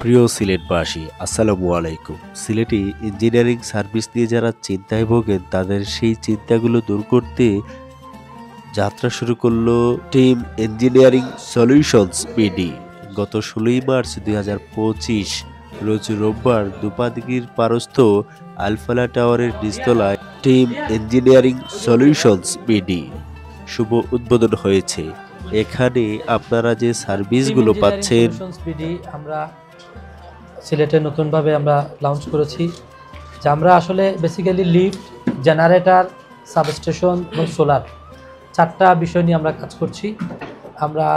প্রিয় সিলেটবাসী, আসসালামু আলাইকুম। সিলেটে ইঞ্জিনিয়ারিং সার্ভিস নিয়ে যারা চিন্তায় ভোগেন তাদের সেই চিন্তাগুলো দূর করতে যাত্রা শুরু করলো টিম ইঞ্জিনিয়ারিং সলিউশনস বিডি। গত 16 মার্চ 2025 রোজ রোববার দুপাদিগির পারস্থ আলফালা টাওয়ারের নিচতলায় টিম ইঞ্জিনিয়ারিং সলিউশনস বিডি শুভ উদ্বোধন হয়েছে। এখানে আপনারা যে সার্ভিসগুলো পাচ্ছেন, আমরা সিলেটে নতুনভাবে আমরা লঞ্চ করেছি, যে আমরা আসলে বেসিক্যালি লিফট, জেনারেটর, সাবস্টেশন এবং সোলার চারটা বিষয় নিয়ে আমরা কাজ করছি। আমরা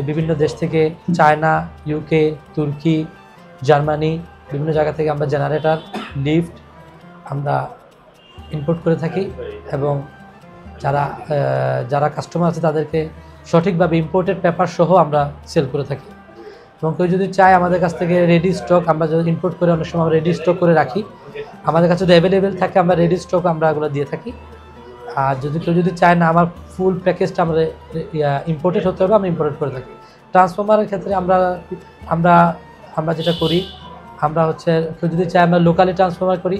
বিভিন্ন দেশ থেকে চায়না, ইউকে, তুর্কি, জার্মানি বিভিন্ন জায়গা থেকে আমরা জেনারেটর, লিফট আমরা ইম্পোর্ট করে থাকি এবং যারা কাস্টমার আছে তাদেরকে সঠিকভাবে ইম্পোর্টেড পেপার সহ আমরা সেল করে থাকি। এবং কেউ যদি চায় আমাদের কাছ থেকে রেডি স্টক, আমরা যদি ইম্পোর্ট করে অনেক সময় রেডি স্টক করে রাখি, আমাদের কাছে যদি অ্যাভেলেবেল থাকে আমরা রেডি স্টক আমরা এগুলো দিয়ে থাকি। আর কেউ যদি চায় না আমার ফুল প্যাকেজটা আমরা ইম্পোর্টেড হতে হবে, আমরা ইম্পোর্টেড করে থাকি। ট্রান্সফর্মারের ক্ষেত্রে আমরা যেটা করি, আমরা কেউ যদি চায় আমরা লোকালি ট্রান্সফর্মার করি,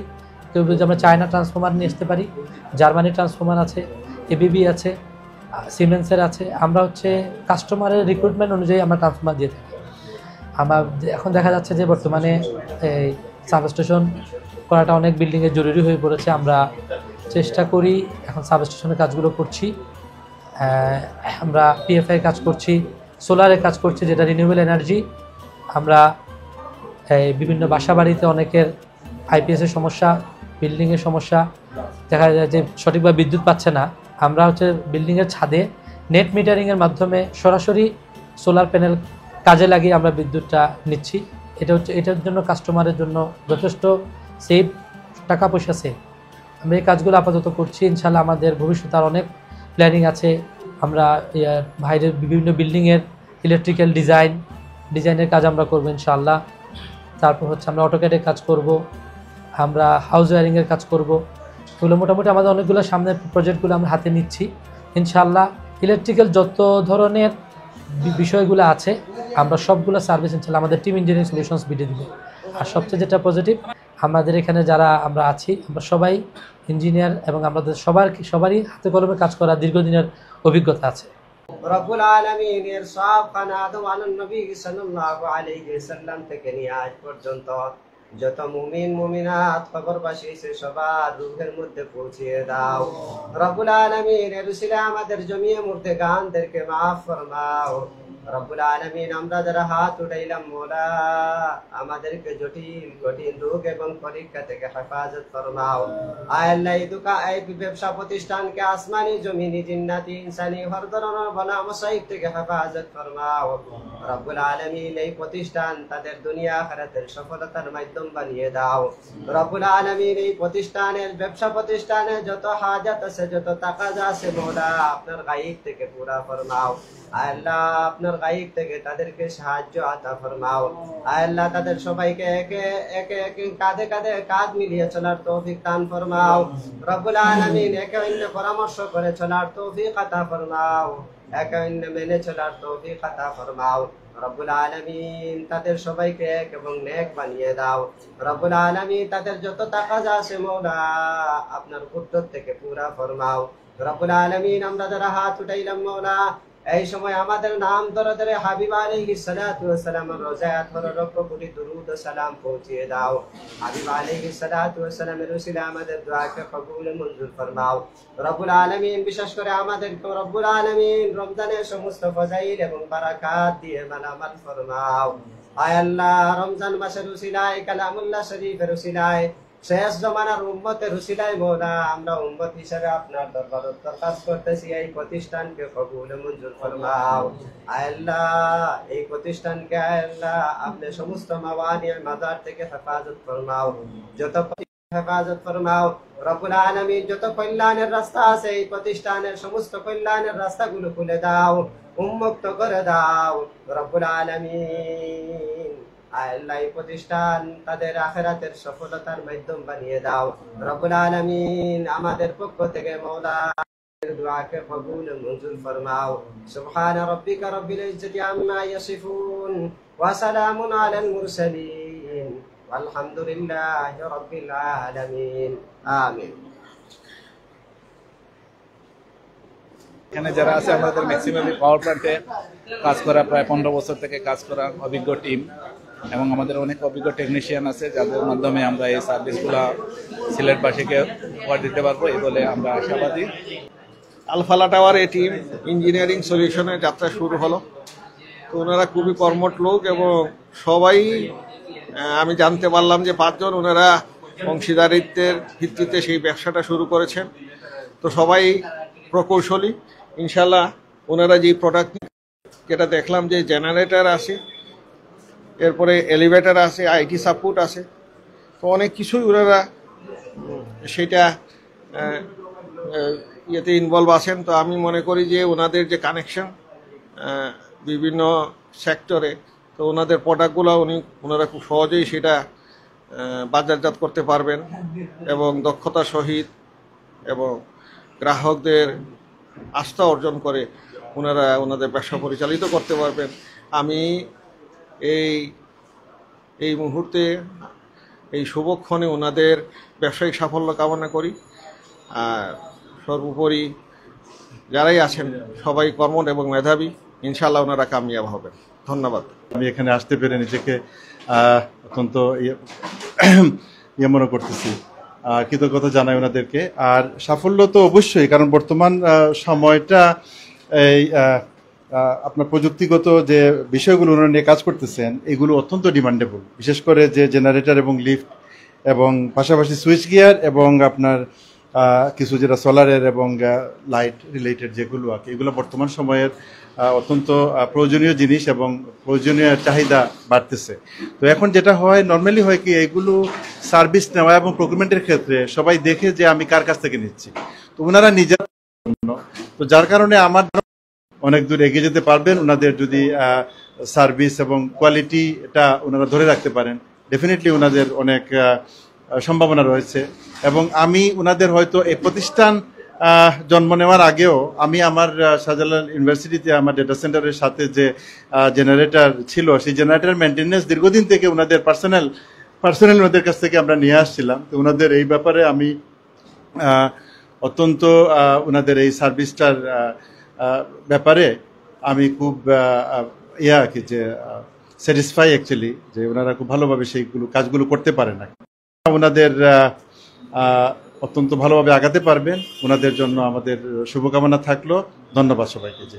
কেউ যদি আমরা চায়না ট্রান্সফর্মার নিয়ে আসতে পারি, জার্মানি ট্রান্সফর্মার আছে, এবিবি আছে, সিমেন্সের আছে। আমরা কাস্টমারের রিক্রুটমেন্ট অনুযায়ী আমরা ট্রান্সফর্মার দিয়ে থাকি। এখন দেখা যাচ্ছে যে বর্তমানে এই সাবস্টেশন করাটা অনেক বিল্ডিংয়ে জরুরি হয়ে পড়েছে। আমরা চেষ্টা করি, এখন সাবস্টেশনের কাজগুলো করছি, আমরা পিএফআই কাজ করছি, সোলারের কাজ করছি যেটা রিনিউয়েবল এনার্জি। আমরা বিভিন্ন বাসা বাড়িতে অনেকের আইপিএসের সমস্যা, বিল্ডিংয়ের সমস্যা, দেখা যায় যে সঠিকভাবে বিদ্যুৎ পাচ্ছে না। আমরা বিল্ডিংয়ের ছাদে নেট মিটারিংয়ের মাধ্যমে সরাসরি সোলার প্যানেল কাজে লাগিয়ে আমরা বিদ্যুৎটা নিচ্ছি। এটার জন্য কাস্টমারের জন্য যথেষ্ট সেভ, টাকা পয়সা সেভ। আমরা এই কাজগুলো আপাতত করছি। ইনশাল্লাহ আমাদের ভবিষ্যতে আর অনেক প্ল্যানিং আছে। আমরা বাইরের বিভিন্ন বিল্ডিংয়ের ইলেকট্রিক্যাল ডিজাইনের কাজ আমরা করবো ইনশাআল্লাহ। তারপর আমরা অটোক্যাডের কাজ করব, আমরা হাউস ওয়ারিংয়ের কাজ করব। এগুলো মোটামুটি আমাদের অনেকগুলো সামনের প্রজেক্টগুলো আমরা হাতে নিচ্ছি ইনশাআল্লাহ। ইলেকট্রিক্যাল যত ধরনের বিষয়গুলো আছে আমরা সবগুলো সার্ভিস ইনশাআল্লাহ আমাদের টিম ইঞ্জিনিয়ারিং সলিউশনস বিডি দিব। আর সবচেয়ে যেটা পজিটিভ, আমাদের এখানে যারা আমরা আছি আমরা সবাই ইঞ্জিনিয়ার এবং আমাদের সবারই হাতে কলমে কাজ করা দীর্ঘদিনের অভিজ্ঞতা আছে। রব্বুল আলামিনের সব কানাত ওয়ালান নবী সাল্লাল্লাহু আলাইহি ওয়াসাল্লাম থেকে নিয়ে আজ পর্যন্ত যত মুমিন মুমিনাত খবরবাসী এসে সবার রূহের মধ্যে পৌঁছিয়ে দাও। রব্বুল আলামিনের উসিলা আমাদের জমিয়ে মুর্দেগানদেরকে মাফ ফরমাও। রব্বুল আলামিন আমরা যারা হাত উঠাইলাম মওলা, আমাদেরকে জটিল কঠিন রোগ এবং পরীক্ষা থেকে হেফাজত ফরমাও। আয় আল্লাহ, এই ব্যবসা প্রতিষ্ঠানকে আসমানি জমিনি জিন্নাতি ইনসানি হর ধরনের বলা মুসাইব থেকে হেফাজত ফরমাও। রব্বুল আলামিন এই প্রতিষ্ঠান তাদের দুনিয়া আখিরাতের সফলতার মাধ্যম বানিয়ে দাও। রব্বুল আলামিন এই প্রতিষ্ঠানের ব্যবসা প্রতিষ্ঠানে যত হাজাত আছে, যত তাকাজা আছে মওলা, আপনার গায়েব থেকে পুরা ফরমাও। আয় আল্লাহ, আপনার গায়েব থেকে তাদেরকে সাহায্য আতা ফরমাও। আয় আল্লাহ, তাদের সবাইকে একে একে কাঁধে কাঁধে কাঁধ মিলিয়ে চলার তৌফিক দান ফরমাও। রব্বুল আলামিন একে অন্য পরামর্শ করে চলার তৌফিক আতা ফরমাও, একে অন্য মেনে চলার তৌফিক আতা ফরমাও। রব্বুল আলামিন তাদের সবাইকে এক এবং নেক বানিয়ে দাও। রব্বুল আলামিন তাদের যত তাকাজা আছে মওলা, আপনার কুদরত থেকে পুরা ফরমাও। রব্বুল আলামিন আমরা যারা হাত উঠাইলাম মওলা, এই সময় আমাদের নাম ধরে ধরে হাবিব আলাইহিস সালাতু ওয়াস সালামের রোজায় ধরে লক্ষ কোটি দরুদ ও সালাম পৌঁছিয়ে দাও। হাবিব আলাইহিস সালাতু ওয়াস সালামের উসিলা আমাদের দোয়াকে কবুল মঞ্জুর ফরমাও। রব্বুল আলামিন বিশেষ করে আমাদের রব্বুল আলামিন রমজানের সমস্ত ফজাইল এবং বারাকাত দিয়ে মালামাল ফরমাও। আয় আল্লাহ, রমজান মাসের উসিলায়, কালামুল্লাহ শরীফের উসিলায়, শেষ জমানার উম্মতের উসিলায় মওলা, আমরা উম্মত হিসেবে আপনার দরবারে দরখাস্ত করতেছি, এই প্রতিষ্ঠানকে কবুল মঞ্জুর ফরমাও। আয় আল্লাহ, এই প্রতিষ্ঠানকে আয় আল্লাহ আপনি সমস্ত মাওয়ানি মাজার থেকে হেফাজত ফরমাও, যত হেফাজত ফরমাও। রব্বুল আলামিন যত কল্যাণের রাস্তা আছে এই প্রতিষ্ঠানের সমস্ত কল্যাণের রাস্তাগুলো খুলে দাও, উন্মুক্ত করে দাও। রব্বুল আলামিন আল্লাহ এই প্রতিষ্ঠান তাদের আখিরাতের সফলতার মাধ্যম বানিয়ে দাও। রব্বুল আলামিন আমাদের পক্ষ থেকে মওলা दुआ के कबूल मंजूर फरमाओ। सुब्हान रब्बिका रब्बिल इज्जति अम्मा यसिफून व सलामुन अलल मुरसलीन वल्हम्दुलिल्लाहि रब्बिल आलामीन। आमीन। এখানে যারা আছে আমাদের ম্যাক্সিমামই পাওয়ার প্ল্যান্টে কাজ করা, প্রায় 15 বছর থেকে কাজ করা অভিজ্ঞ টিম, এবং আমাদের অনেক অভিজ্ঞ টেকনিশিয়ান আছে যাদের মাধ্যমে আমরা এই সার্ভিসগুলো সিলেটবাসীকে উপহার দিতে পারবো এই বলে আমরা আশাবাদী। আলফালা টাওয়ার এই টিম ইঞ্জিনিয়ারিং সলিউশনের যাত্রা শুরু হলো। তো ওনারা খুবই কর্মঠ লোক এবং সবাই আমি জানতে পারলাম যে 5 জন ওনারা অংশীদারিত্বের ভিত্তিতে সেই ব্যবসাটা শুরু করেছেন। তো সবাই প্রকৌশলী ইনশাল্লাহ। ওনারা যে প্রোডাক্ট যেটা দেখলাম যে জেনারেটর আছে, এরপরে এলিভেটর আছে, আইটি সাপোর্ট আছে, তো অনেক কিছুই ওনারা সেটা ইয়েতে ইনভলভ আছেন। তো আমি মনে করি যে ওনাদের যে কানেকশন বিভিন্ন সেক্টরে, তো ওনাদের প্রোডাক্টগুলো ওনারা খুব সহজেই সেটা বাজারজাত করতে পারবেন এবং দক্ষতার সহিত এবং গ্রাহকদের আস্থা অর্জন করে ওনারা ওনাদের ব্যবসা পরিচালিত করতে পারবেন। আমি এই মুহূর্তে এই শুভক্ষণে ওনাদের ব্যবসায়িক সাফল্য কামনা করি। আর সর্বোপরি যারাই আছেন সবাই কর্মঠ এবং মেধাবী, ইনশাআল্লাহ ওনারা কামিয়াব হবেন। ধন্যবাদ। আমি এখানে আসতে পেরে নিজেকে অত্যন্ত মনে করতেছি, কৃতজ্ঞতা জানাই ওনাদেরকে। আর সাফল্য তো অবশ্যই, কারণ বর্তমান সময়টা এই আপনার প্রযুক্তিগত যে বিষয়গুলো ওনারা নিয়ে কাজ করতেছেন এগুলো অত্যন্ত ডিমান্ডেবল, বিশেষ করে যে জেনারেটর এবং লিফট এবং পাশাপাশি সুইচ গিয়ার এবং আপনার কিছু যেটা সোলারের এবং লাইট রিলেটেড যেগুলো আছে, এগুলো বর্তমান সময়ের অত্যন্ত প্রয়োজনীয় জিনিস এবং প্রয়োজনীয় চাহিদা বাড়তেছে। তো এখন যেটা হয় নর্মালি হয় কি, এগুলো সার্ভিস নেওয়া এবং প্রকুরমেন্টের ক্ষেত্রে সবাই দেখে যে আমি কার কাছ থেকে নিচ্ছি, তো ওনারা নিজের, তো যার কারণে আমার অনেক দূর এগিয়ে যেতে পারবেন ওনাদের যদি সার্ভিস এবং কোয়ালিটিটা ওনারা ধরে রাখতে পারেন। ডেফিনেটলি ওনাদের অনেক সম্ভাবনা রয়েছে এবং আমি ওনাদের হয়তো এই প্রতিষ্ঠান জন্ম নেওয়ার আগেও আমি আমার শাহজালাল ইউনিভার্সিটিতে আমার ডেটা সেন্টারের সাথে যে জেনারেটর ছিল সেই জেনারেটর মেনটেন্যান্স দীর্ঘদিন থেকে ওনাদের পার্সোনাল ওনাদের কাছ থেকে আমরা নিয়ে আসছিলাম। তো ওনাদের এই ব্যাপারে আমি অত্যন্ত ওনাদের এই সার্ভিসটার ব্যাপারে আমি খুব কি যে স্যাটিসফাই অ্যাকচুয়ালি, যে ওনারা খুব ভালোভাবে সেইগুলো কাজগুলো করতে পারে না। ওনাদের অত্যন্ত ভালোভাবে আগাতে পারবেন, ওনাদের জন্য আমাদের শুভকামনা থাকলো। ধন্যবাদ সবাইকে।